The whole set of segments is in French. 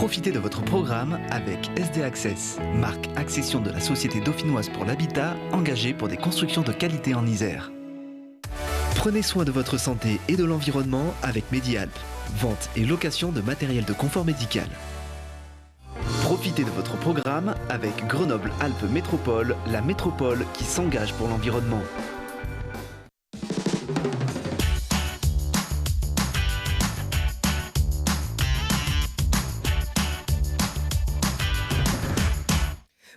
Profitez de votre programme avec SD Access, marque accession de la Société dauphinoise pour l'habitat, engagée pour des constructions de qualité en Isère. Prenez soin de votre santé et de l'environnement avec Medialp, vente et location de matériel de confort médical. Profitez de votre programme avec Grenoble-Alpes Métropole, la métropole qui s'engage pour l'environnement.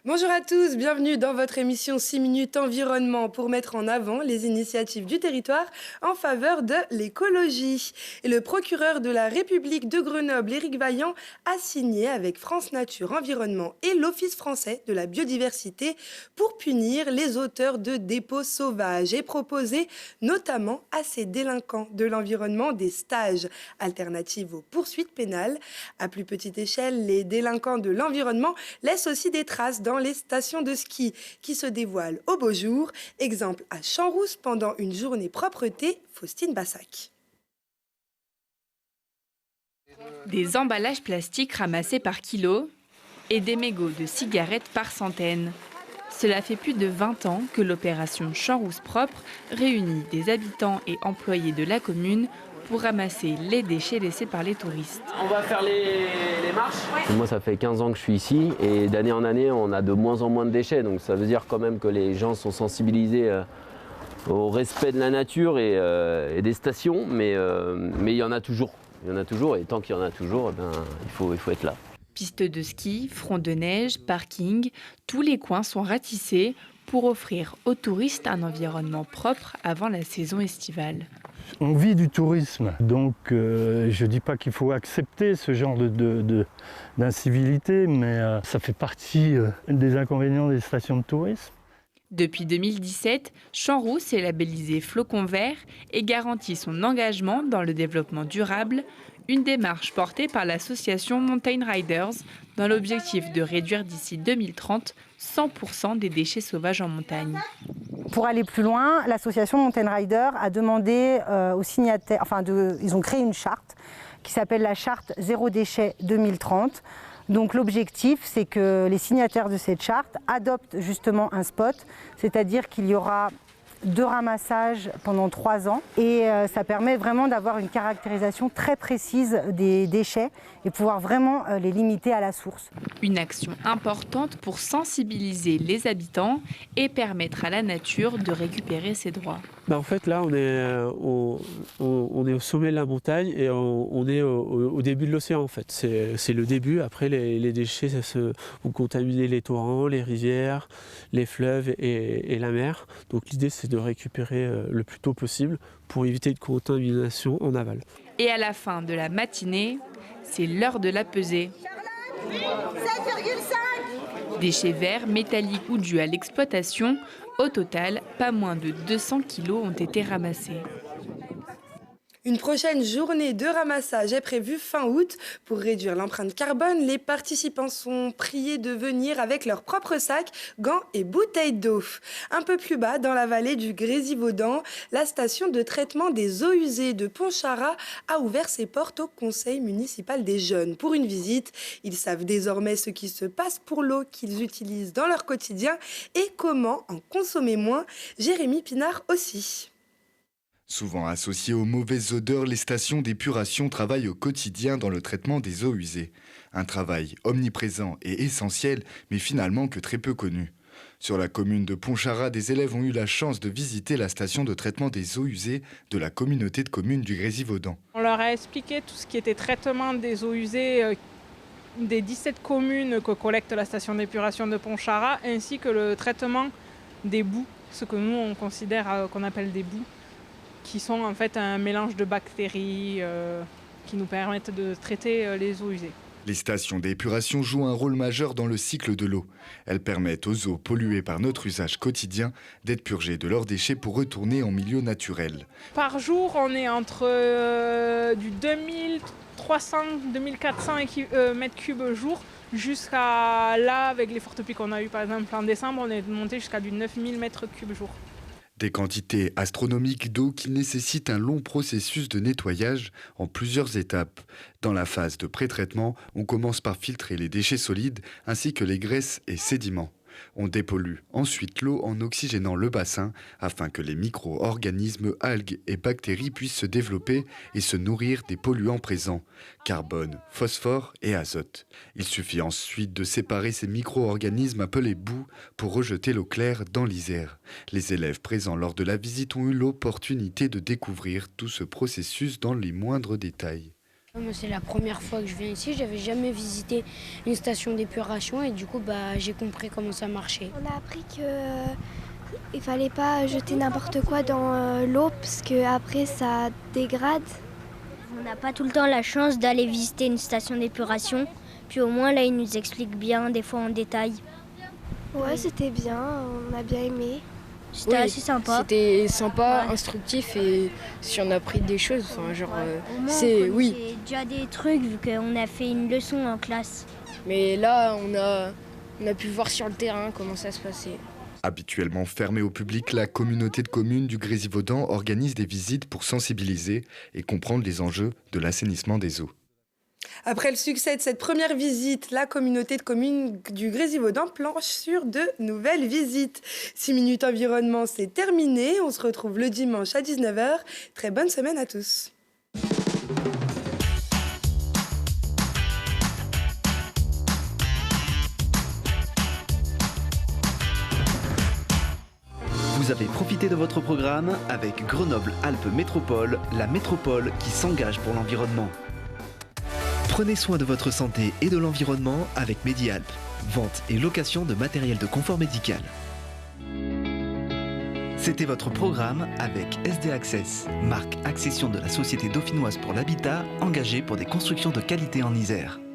Bonjour à tous, bienvenue dans votre émission 6 minutes environnement pour mettre en avant les initiatives du territoire en faveur de l'écologie. Et le procureur de la République de Grenoble, Éric Vaillant, a signé avec France Nature Environnement et l'Office français de la biodiversité pour punir les auteurs de dépôts sauvages et proposer notamment à ces délinquants de l'environnement des stages alternatifs aux poursuites pénales. À plus petite échelle, les délinquants de l'environnement laissent aussi des traces dans les stations de ski qui se dévoilent au beau jour. Exemple à Champs-Rousse pendant une journée propreté, Faustine Bassac. Des emballages plastiques ramassés par kilo et des mégots de cigarettes par centaines. Cela fait plus de 20 ans que l'opération Champs-Rousse propre réunit des habitants et employés de la commune pour ramasser les déchets laissés par les touristes. On va faire les marches. Moi, ça fait 15 ans que je suis ici et d'année en année, on a de moins en moins de déchets. Donc ça veut dire quand même que les gens sont sensibilisés au respect de la nature et des stations. Mais il y en a toujours. Il y en a toujours et tant qu'il y en a toujours, il faut être là. Pistes de ski, front de neige, parking, tous les coins sont ratissés pour offrir aux touristes un environnement propre avant la saison estivale. On vit du tourisme, donc je ne dis pas qu'il faut accepter ce genre d'incivilité, mais ça fait partie des inconvénients des stations de tourisme. Depuis 2017, Champs-Rousse est labellisé Flocon Vert et garantit son engagement dans le développement durable, une démarche portée par l'association Mountain Riders dans l'objectif de réduire d'ici 2030 100% des déchets sauvages en montagne. Pour aller plus loin, l'association Mountain Riders a demandé aux signataires, ils ont créé une charte qui s'appelle la charte Zéro déchet 2030. Donc l'objectif, c'est que les signataires de cette charte adoptent justement un spot, c'est-à-dire qu'il y aura 2 ramassages pendant 3 ans et ça permet vraiment d'avoir une caractérisation très précise des déchets et pouvoir vraiment les limiter à la source. Une action importante pour sensibiliser les habitants et permettre à la nature de récupérer ses droits. En fait, là, on est au sommet de la montagne et on est au début de l'océan. En fait, c'est le début. Après, les déchets vont contaminer les torrents, les rivières, les fleuves et la mer. Donc, l'idée, c'est de récupérer le plus tôt possible pour éviter une contamination en aval. Et à la fin de la matinée, c'est l'heure de la pesée. 7,5 Déchets verts, métalliques ou dus à l'exploitation, au total, pas moins de 200 kilos ont été ramassés. Une prochaine journée de ramassage est prévue fin août. Pour réduire l'empreinte carbone, les participants sont priés de venir avec leurs propres sacs, gants et bouteilles d'eau. Un peu plus bas, dans la vallée du Grésivaudan, la station de traitement des eaux usées de Pontcharrat a ouvert ses portes au conseil municipal des jeunes. Pour une visite, ils savent désormais ce qui se passe pour l'eau qu'ils utilisent dans leur quotidien et comment en consommer moins. Jérémy Pinard aussi. Souvent associées aux mauvaises odeurs, les stations d'épuration travaillent au quotidien dans le traitement des eaux usées. Un travail omniprésent et essentiel, mais finalement que très peu connu. Sur la commune de Pontcharrat, des élèves ont eu la chance de visiter la station de traitement des eaux usées de la communauté de communes du Grésivaudan. On leur a expliqué tout ce qui était traitement des eaux usées des 17 communes que collecte la station d'épuration de Pontcharrat, ainsi que le traitement des boues, ce que nous on considère qu'on appelle des boues, qui sont en fait un mélange de bactéries qui nous permettent de traiter les eaux usées. Les stations d'épuration jouent un rôle majeur dans le cycle de l'eau. Elles permettent aux eaux polluées par notre usage quotidien d'être purgées de leurs déchets pour retourner en milieu naturel. Par jour, on est entre du 2300, 2400 mètres cubes jour jusqu'à là, avec les fortes pluies qu'on a eues par exemple en décembre, on est monté jusqu'à du 9000 mètres cubes jour. Des quantités astronomiques d'eau qui nécessitent un long processus de nettoyage en plusieurs étapes. Dans la phase de pré-traitement, on commence par filtrer les déchets solides ainsi que les graisses et sédiments. On dépollue ensuite l'eau en oxygénant le bassin afin que les micro-organismes, algues et bactéries puissent se développer et se nourrir des polluants présents, carbone, phosphore et azote. Il suffit ensuite de séparer ces micro-organismes appelés boues pour rejeter l'eau claire dans l'Isère. Les élèves présents lors de la visite ont eu l'opportunité de découvrir tout ce processus dans les moindres détails. C'est la première fois que je viens ici, j'avais jamais visité une station d'épuration et du coup j'ai compris comment ça marchait. On a appris qu'il ne fallait pas jeter n'importe quoi dans l'eau parce qu'après ça dégrade. On n'a pas tout le temps la chance d'aller visiter une station d'épuration, puis au moins là ils nous expliquent bien des fois en détail. Ouais, c'était bien, on a bien aimé. C'était assez sympa. C'était sympa, instructif et si on a appris des choses, enfin genre c'est déjà des trucs vu qu'on a fait une leçon en classe. Mais là on a pu voir sur le terrain comment ça se passait. Habituellement fermée au public, la communauté de communes du Grésivaudan organise des visites pour sensibiliser et comprendre les enjeux de l'assainissement des eaux. Après le succès de cette première visite, la communauté de communes du Grésivaudan planche sur de nouvelles visites. 6 minutes environnement, c'est terminé. On se retrouve le dimanche à 19h. Très bonne semaine à tous. Vous avez profité de votre programme avec Grenoble-Alpes Métropole, la métropole qui s'engage pour l'environnement. Prenez soin de votre santé et de l'environnement avec Medialp, vente et location de matériel de confort médical. C'était votre programme avec SD Access, marque accession de la Société dauphinoise pour l'habitat, engagée pour des constructions de qualité en Isère.